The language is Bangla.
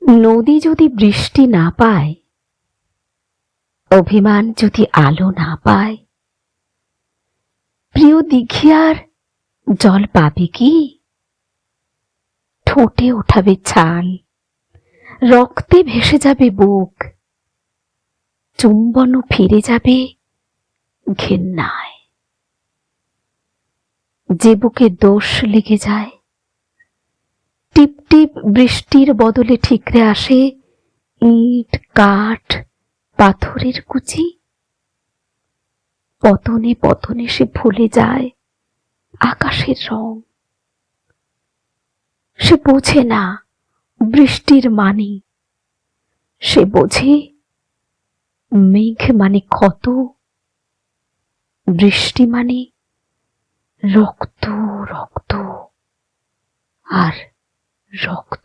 নদী যদি বৃষ্টি না পায়, অভিমান যদি আলো না পায়, প্রিয় দিঘি আর জল পাবে কি? ঠোঁটে ওঠাবে ছাল, রক্তে ভেসে যাবে বুক, চুম্বনও ফিরে যাবে ঘেন্নায়। যে বুকে দোষ লেগে যায়, টিপ টিপ বৃষ্টির বদলে ঠিকরে আসে ইট, কাঠ, পাথরের কুচি। পতনে পতনে সে ভুলে যায় আকাশের রং। সে বোঝে না বৃষ্টির মানে, সে বোঝে মেঘ মানে ক্ষত, বৃষ্টি মানে রক্ত, রক্ত আর রক্ত।